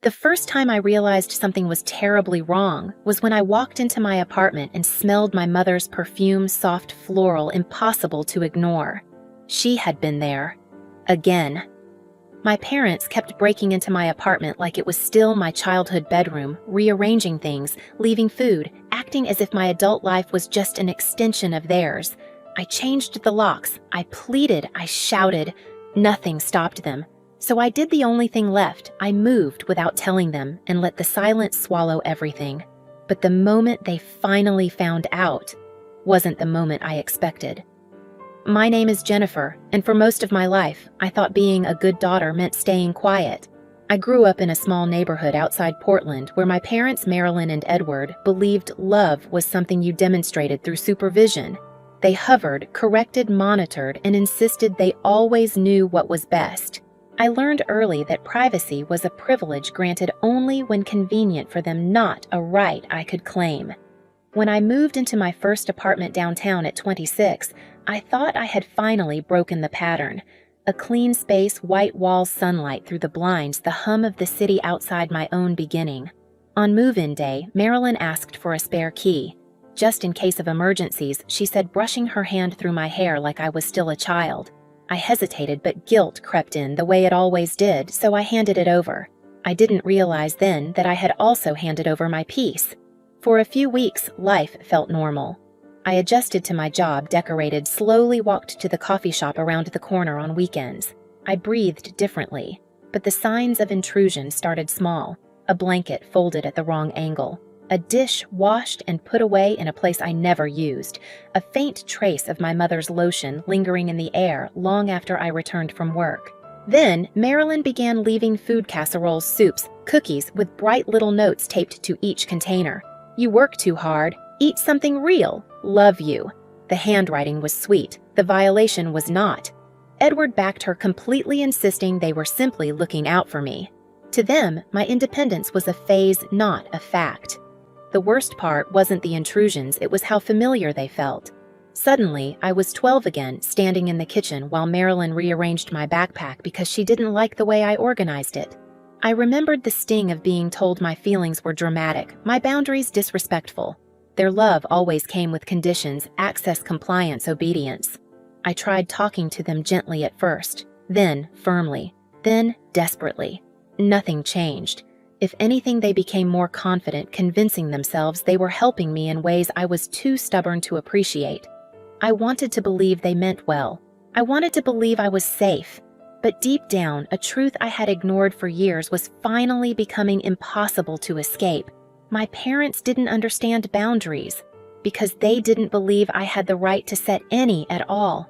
The first time I realized something was terribly wrong was when I walked into my apartment and smelled my mother's perfume, soft floral, impossible to ignore. She had been there. Again. My parents kept breaking into my apartment like it was still my childhood bedroom, rearranging things, leaving food, acting as if my adult life was just an extension of theirs. I changed the locks. I pleaded. I shouted. Nothing stopped them. So I did the only thing left. I moved without telling them and let the silence swallow everything. But the moment they finally found out wasn't the moment I expected. My name is Jennifer, and for most of my life, I thought being a good daughter meant staying quiet. I grew up in a small neighborhood outside Portland where my parents, Marilyn and Edward, believed love was something you demonstrated through supervision. They hovered, corrected, monitored, and insisted they always knew what was best. I learned early that privacy was a privilege granted only when convenient for them, not a right I could claim. When I moved into my first apartment downtown at 26, I thought I had finally broken the pattern. A clean space, white walls, sunlight through the blinds, the hum of the city outside my own beginning. On move-in day, Marilyn asked for a spare key. Just in case of emergencies, she said, brushing her hand through my hair like I was still a child. I hesitated, but guilt crept in the way it always did, so I handed it over. I didn't realize then that I had also handed over my peace. For a few weeks, life felt normal. I adjusted to my job, decorated, slowly walked to the coffee shop around the corner on weekends. I breathed differently, but the signs of intrusion started small. A blanket folded at the wrong angle. A dish washed and put away in a place I never used. A faint trace of my mother's lotion lingering in the air long after I returned from work. Then, Marilyn began leaving food casseroles, soups, cookies with bright little notes taped to each container. You work too hard. Eat something real. Love you. The handwriting was sweet. The violation was not. Edward backed her, completely insisting they were simply looking out for me. To them, my independence was a phase, not a fact. The worst part wasn't the intrusions, it was how familiar they felt. Suddenly, I was 12 again, standing in the kitchen while Marilyn rearranged my backpack because she didn't like the way I organized it. I remembered the sting of being told my feelings were dramatic, my boundaries disrespectful. Their love always came with conditions, access, compliance, obedience. I tried talking to them gently at first, then firmly, then desperately. Nothing changed. If anything, they became more confident, convincing themselves they were helping me in ways I was too stubborn to appreciate. I wanted to believe they meant well. I wanted to believe I was safe. But deep down, a truth I had ignored for years was finally becoming impossible to escape. My parents didn't understand boundaries because they didn't believe I had the right to set any at all.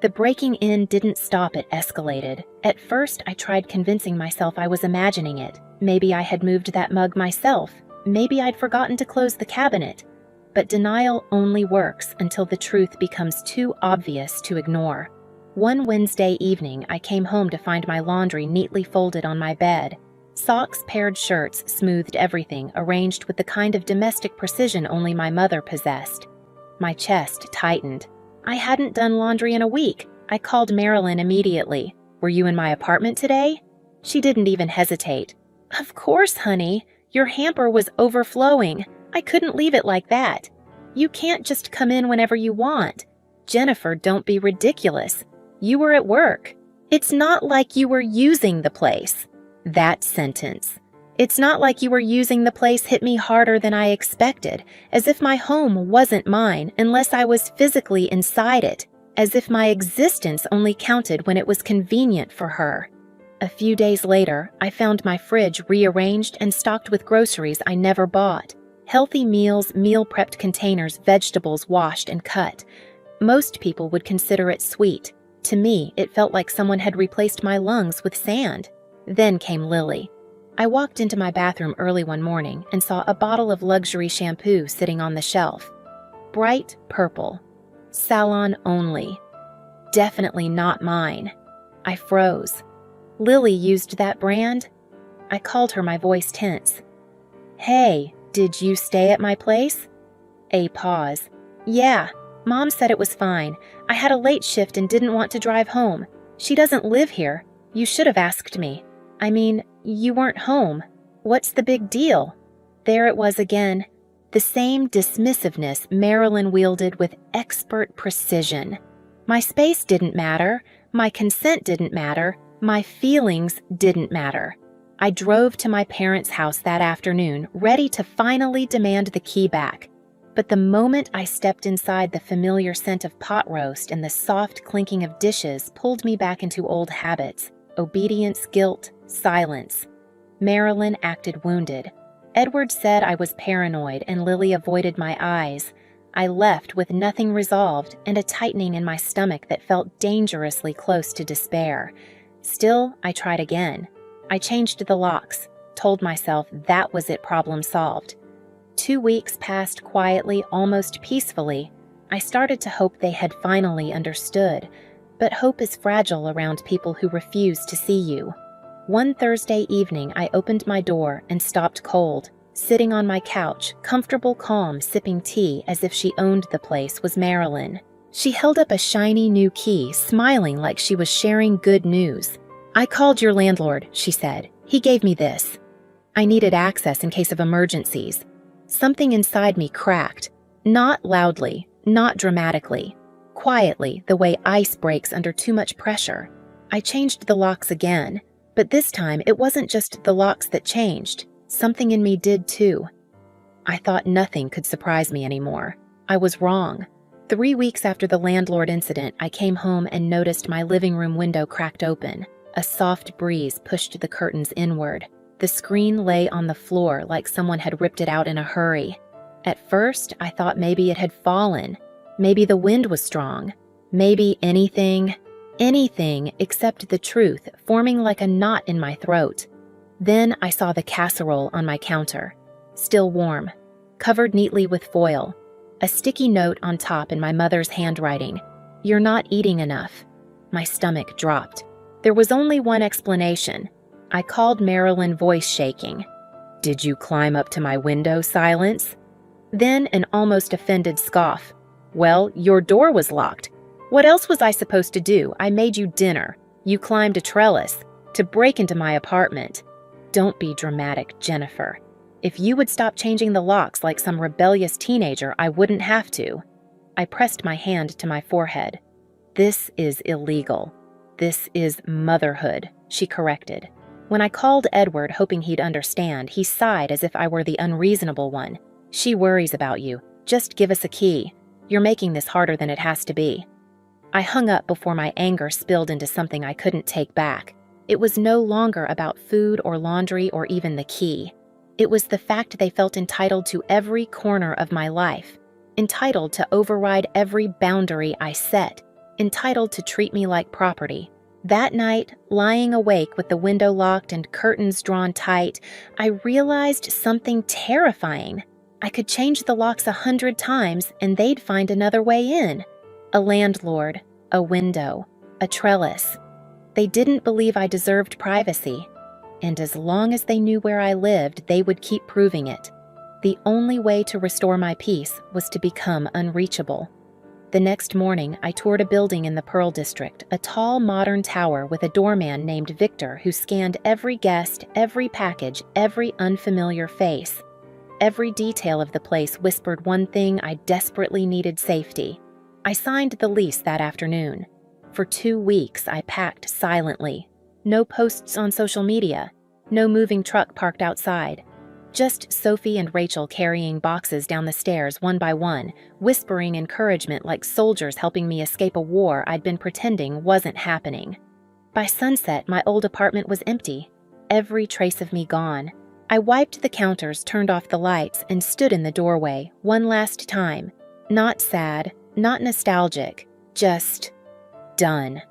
The breaking in didn't stop, it escalated. At first, I tried convincing myself I was imagining it. Maybe I had moved that mug myself. Maybe I'd forgotten to close the cabinet. But denial only works until the truth becomes too obvious to ignore. One Wednesday evening, I came home to find my laundry neatly folded on my bed. Socks, paired shirts, smoothed everything, arranged with the kind of domestic precision only my mother possessed. My chest tightened. I hadn't done laundry in a week. I called Marilyn immediately. "Were you in my apartment today?" She didn't even hesitate. "Of course, honey. Your hamper was overflowing. I couldn't leave it like that. You can't just come in whenever you want. Jennifer, don't be ridiculous. You were at work. It's not like you were using the place." That sentence. "It's not like you were using the place" hit me harder than I expected, as if my home wasn't mine unless I was physically inside it, as if my existence only counted when it was convenient for her. A few days later, I found my fridge rearranged and stocked with groceries I never bought. Healthy meals, meal-prepped containers, vegetables washed and cut. Most people would consider it sweet. To me, it felt like someone had replaced my lungs with sand. Then came Lily. I walked into my bathroom early one morning and saw a bottle of luxury shampoo sitting on the shelf. Bright purple. Salon only. Definitely not mine. I froze. Lily used that brand? I called her, my voice tense. "Hey, did you stay at my place?" A pause. "Yeah, Mom said it was fine. I had a late shift and didn't want to drive home. She doesn't live here. You should have asked me. I mean, you weren't home." What's the big deal? There it was again. The same dismissiveness Marilyn wielded with expert precision. My space didn't matter. My consent didn't matter. My feelings didn't matter. I drove to my parents' house that afternoon, ready to finally demand the key back. But the moment I stepped inside, the familiar scent of pot roast and the soft clinking of dishes pulled me back into old habits: obedience, guilt, silence. Marilyn acted wounded. Edward said I was paranoid, and Lily avoided my eyes. I left with nothing resolved and a tightening in my stomach that felt dangerously close to despair. Still, I tried again. I changed the locks, told myself that was it, problem solved. 2 weeks passed quietly, almost peacefully. I started to hope they had finally understood, but hope is fragile around people who refuse to see you. One Thursday evening, I opened my door and stopped cold. Sitting on my couch, comfortable, calm, sipping tea as if she owned the place, was Marilyn. She held up a shiny new key, smiling like she was sharing good news. "I called your landlord," she said. "He gave me this. I needed access in case of emergencies." Something inside me cracked. Not loudly, not dramatically. Quietly, the way ice breaks under too much pressure. I changed the locks again. But this time, it wasn't just the locks that changed. Something in me did too. I thought nothing could surprise me anymore. I was wrong. 3 weeks after the landlord incident, I came home and noticed my living room window cracked open. A soft breeze pushed the curtains inward. The screen lay on the floor like someone had ripped it out in a hurry. At first, I thought maybe it had fallen. Maybe the wind was strong. Maybe anything except the truth forming like a knot in my throat. Then I saw the casserole on my counter, still warm, covered neatly with foil, a sticky note on top in my mother's handwriting: "You're not eating enough." My stomach dropped. There was only one explanation. I called Marilyn, voice shaking. "Did you climb up to my window, Silence?" Then an almost offended scoff. "Well, your door was locked. What else was I supposed to do? I made you dinner. You climbed a trellis to break into my apartment." Don't be dramatic, Jennifer. If you would stop changing the locks like some rebellious teenager, I wouldn't have to. I pressed my hand to my forehead. "This is illegal. This is motherhood," she corrected. When I called Edward, hoping he'd understand, he sighed as if I were the unreasonable one. "She worries about you. Just give us a key. You're making this harder than it has to be." I hung up before my anger spilled into something I couldn't take back. It was no longer about food or laundry or even the key. It was the fact they felt entitled to every corner of my life, entitled to override every boundary I set, entitled to treat me like property. That night, lying awake with the window locked and curtains drawn tight, I realized something terrifying. I could change the locks 100 times and they'd find another way in. A landlord, a window, a trellis. They didn't believe I deserved privacy. And as long as they knew where I lived, they would keep proving it. The only way to restore my peace was to become unreachable. The next morning, I toured a building in the Pearl District, a tall, modern tower with a doorman named Victor who scanned every guest, every package, every unfamiliar face. Every detail of the place whispered one thing: I desperately needed safety. I signed the lease that afternoon. For 2 weeks, I packed silently. No posts on social media, no moving truck parked outside. Just Sophie and Rachel carrying boxes down the stairs one by one, whispering encouragement like soldiers helping me escape a war I'd been pretending wasn't happening. By sunset, my old apartment was empty, every trace of me gone. I wiped the counters, turned off the lights, and stood in the doorway one last time. Not sad, not nostalgic, just done.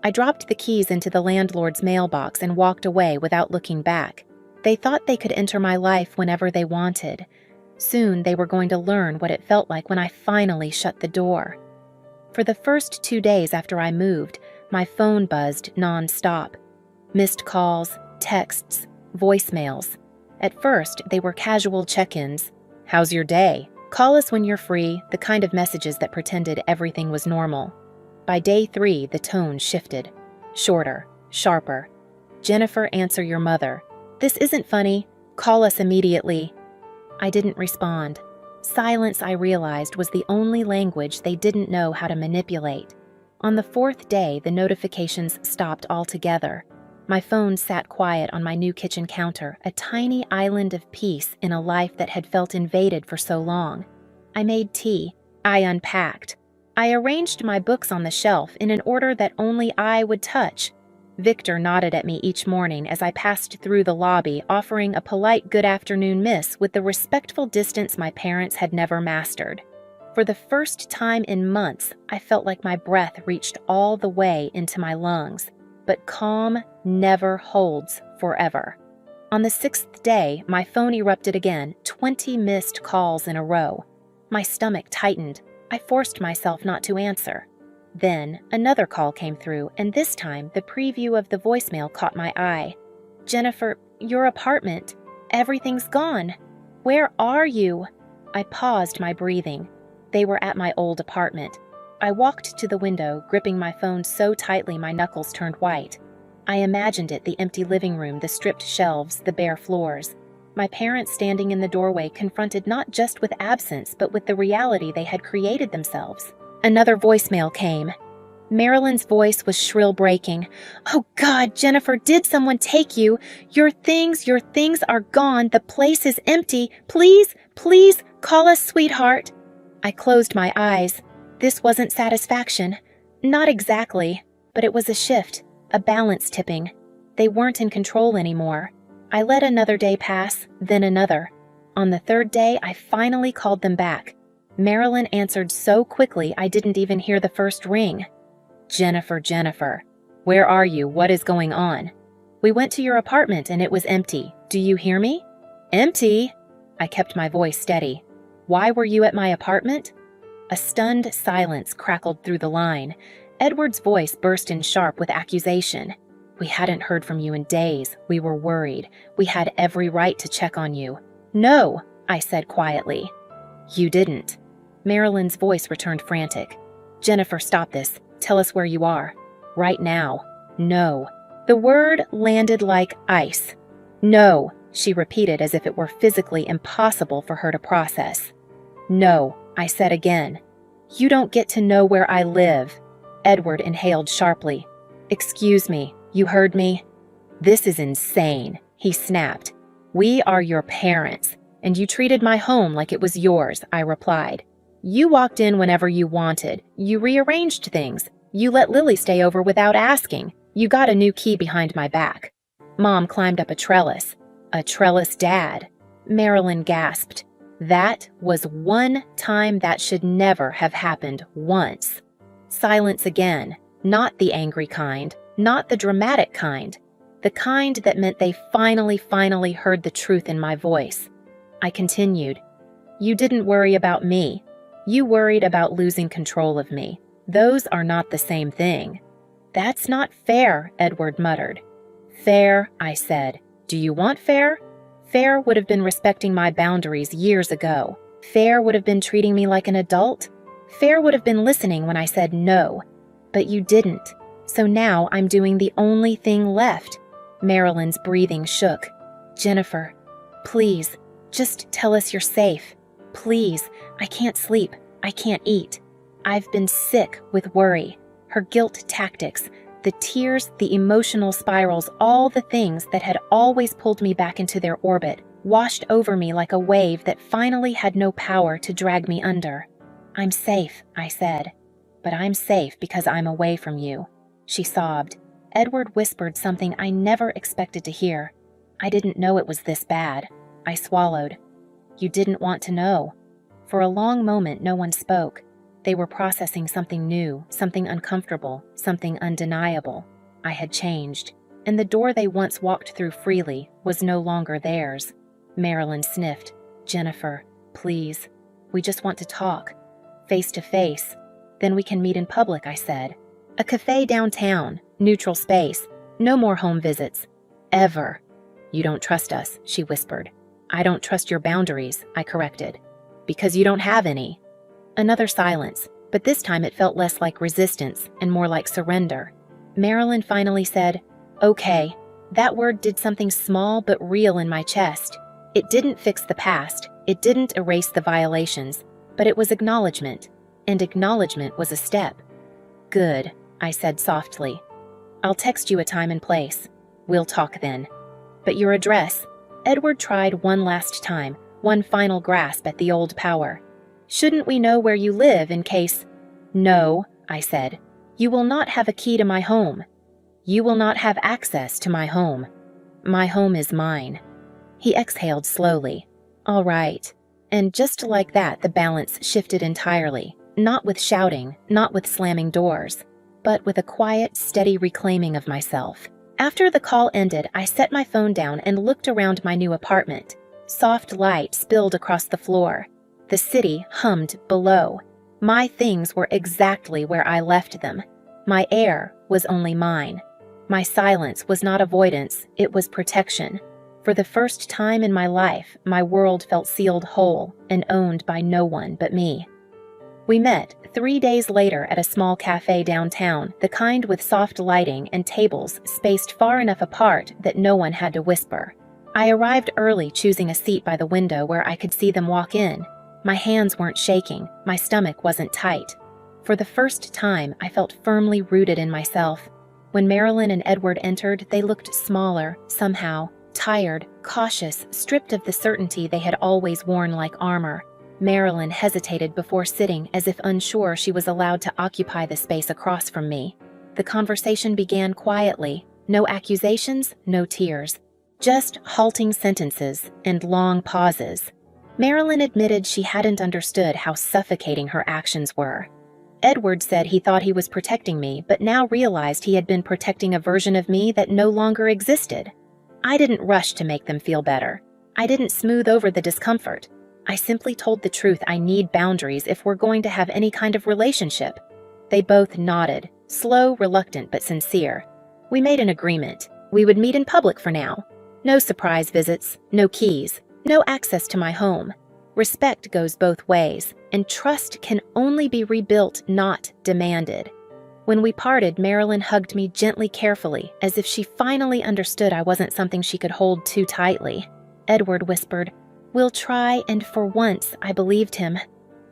I dropped the keys into the landlord's mailbox and walked away without looking back. They thought they could enter my life whenever they wanted. Soon they were going to learn what it felt like when I finally shut the door. For the first 2 days after I moved, my phone buzzed nonstop. Missed calls, texts, voicemails. At first, they were casual check-ins. "How's your day? Call us when you're free," the kind of messages that pretended everything was normal. By day 3, the tone shifted. Shorter, sharper. "Jennifer, answer your mother. This isn't funny. Call us immediately." I didn't respond. Silence, I realized, was the only language they didn't know how to manipulate. On the fourth day, the notifications stopped altogether. My phone sat quiet on my new kitchen counter, a tiny island of peace in a life that had felt invaded for so long. I made tea. I unpacked. I arranged my books on the shelf in an order that only I would touch. Victor nodded at me each morning as I passed through the lobby, offering a polite "good afternoon, miss," with the respectful distance my parents had never mastered. For the first time in months, I felt like my breath reached all the way into my lungs. But calm never holds forever. On the sixth day, my phone erupted again, 20 missed calls in a row. My stomach tightened. I forced myself not to answer. Then, another call came through, and this time, the preview of the voicemail caught my eye. "Jennifer, your apartment. Everything's gone. Where are you?" I paused my breathing. They were at my old apartment. I walked to the window, gripping my phone so tightly my knuckles turned white. I imagined it, the empty living room, the stripped shelves, the bare floors. My parents standing in the doorway, confronted not just with absence, but with the reality they had created themselves. Another voicemail came. Marilyn's voice was shrill, breaking. "Oh God, Jennifer, did someone take you? Your things are gone. The place is empty. Please, please, call us, sweetheart." I closed my eyes. This wasn't satisfaction. Not exactly, but it was a shift, a balance tipping. They weren't in control anymore. I let another day pass, then another. On the third day, I finally called them back. Marilyn answered so quickly I didn't even hear the first ring. "Jennifer, Jennifer, where are you? What is going on?" "We went to your apartment and it was empty. Do you hear me?" "Empty?" I kept my voice steady. "Why were you at my apartment?" A stunned silence crackled through the line. Edward's voice burst in sharp with accusation. "We hadn't heard from you in days. We were worried. We had every right to check on you." "No," I said quietly. "You didn't." Marilyn's voice returned frantic. "Jennifer, stop this. Tell us where you are. Right now." "No." The word landed like ice. "No," she repeated as if it were physically impossible for her to process. "No," I said again. "You don't get to know where I live." Edward inhaled sharply. "Excuse me, you heard me?" "This is insane," he snapped. "We are your parents, and you treated my home like it was yours," I replied. "You walked in whenever you wanted. You rearranged things. You let Lily stay over without asking. You got a new key behind my back. Mom climbed up a trellis." "A trellis, Dad?" Marilyn gasped. "That was one time that should never have happened once." Silence again. Not the angry kind, not the dramatic kind. The kind that meant they finally heard the truth in my voice. I continued. "You didn't worry about me. You worried about losing control of me. Those are not the same thing." "That's not fair," Edward muttered. "Fair," I said. "Do you want fair?" Fair would have been respecting my boundaries years ago. Fair would have been treating me like an adult. Fair would have been listening when I said no. But you didn't. So now I'm doing the only thing left. Marilyn's breathing shook. "Jennifer, please, just tell us you're safe. Please, I can't sleep. I can't eat. I've been sick with worry." Her guilt tactics, the tears, the emotional spirals, all the things that had always pulled me back into their orbit, washed over me like a wave that finally had no power to drag me under. "I'm safe," I said. "But I'm safe because I'm away from you." She sobbed. Edward whispered something I never expected to hear. "I didn't know it was this bad." I swallowed. "You didn't want to know." For a long moment, no one spoke. They were processing something new, something uncomfortable, something undeniable. I had changed, and the door they once walked through freely was no longer theirs. Marilyn sniffed. "Jennifer, please. We just want to talk. Face to face. Then we can meet in public," I said. "A cafe downtown, neutral space. No more home visits. Ever." "You don't trust us," she whispered. "I don't trust your boundaries," I corrected. "Because you don't have any." Another silence, but this time it felt less like resistance and more like surrender. Marilyn finally said, "Okay." That word did something small but real in my chest. It didn't fix the past, it didn't erase the violations, but it was acknowledgement, and acknowledgement was a step. "Good," I said softly. "I'll text you a time and place. We'll talk then. But your address?" Edward tried one last time, one final grasp at the old power. "Shouldn't we know where you live in case—" "No," I said. "You will not have a key to my home. You will not have access to my home. My home is mine." He exhaled slowly. "All right." And just like that, the balance shifted entirely, not with shouting, not with slamming doors, but with a quiet, steady reclaiming of myself. After the call ended, I set my phone down and looked around my new apartment. Soft light spilled across the floor. The city hummed below. My things were exactly where I left them. My air was only mine. My silence was not avoidance, it was protection. For the first time in my life, my world felt sealed whole and owned by no one but me. We met 3 days later at a small cafe downtown, the kind with soft lighting and tables spaced far enough apart that no one had to whisper. I arrived early, choosing a seat by the window where I could see them walk in. My hands weren't shaking, my stomach wasn't tight. For the first time, I felt firmly rooted in myself. When Marilyn and Edward entered, they looked smaller, somehow, tired, cautious, stripped of the certainty they had always worn like armor. Marilyn hesitated before sitting, as if unsure she was allowed to occupy the space across from me. The conversation began quietly, no accusations, no tears. Just halting sentences and long pauses. Marilyn admitted she hadn't understood how suffocating her actions were. Edward said he thought he was protecting me, but now realized he had been protecting a version of me that no longer existed. I didn't rush to make them feel better. I didn't smooth over the discomfort. I simply told the truth: I need boundaries if we're going to have any kind of relationship. They both nodded, slow, reluctant, but sincere. We made an agreement. We would meet in public for now. No surprise visits, no keys, no access to my home. Respect goes both ways, and trust can only be rebuilt, not demanded. When we parted, Marilyn hugged me gently, carefully, as if she finally understood I wasn't something she could hold too tightly. Edward whispered, "We'll try," and for once, I believed him.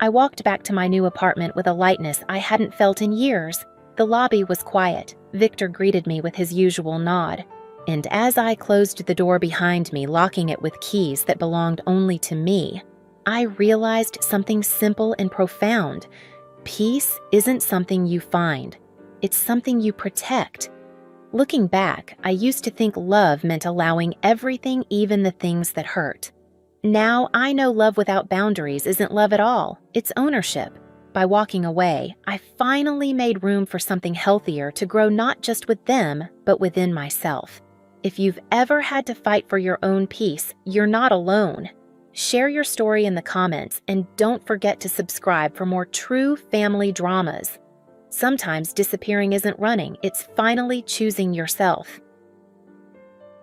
I walked back to my new apartment with a lightness I hadn't felt in years. The lobby was quiet. Victor greeted me with his usual nod. And as I closed the door behind me, locking it with keys that belonged only to me, I realized something simple and profound. Peace isn't something you find. It's something you protect. Looking back, I used to think love meant allowing everything, even the things that hurt. Now I know love without boundaries isn't love at all. It's ownership. By walking away, I finally made room for something healthier to grow, not just with them, but within myself. If you've ever had to fight for your own peace, you're not alone. Share your story in the comments, and don't forget to subscribe for more true family dramas. Sometimes disappearing isn't running, it's finally choosing yourself.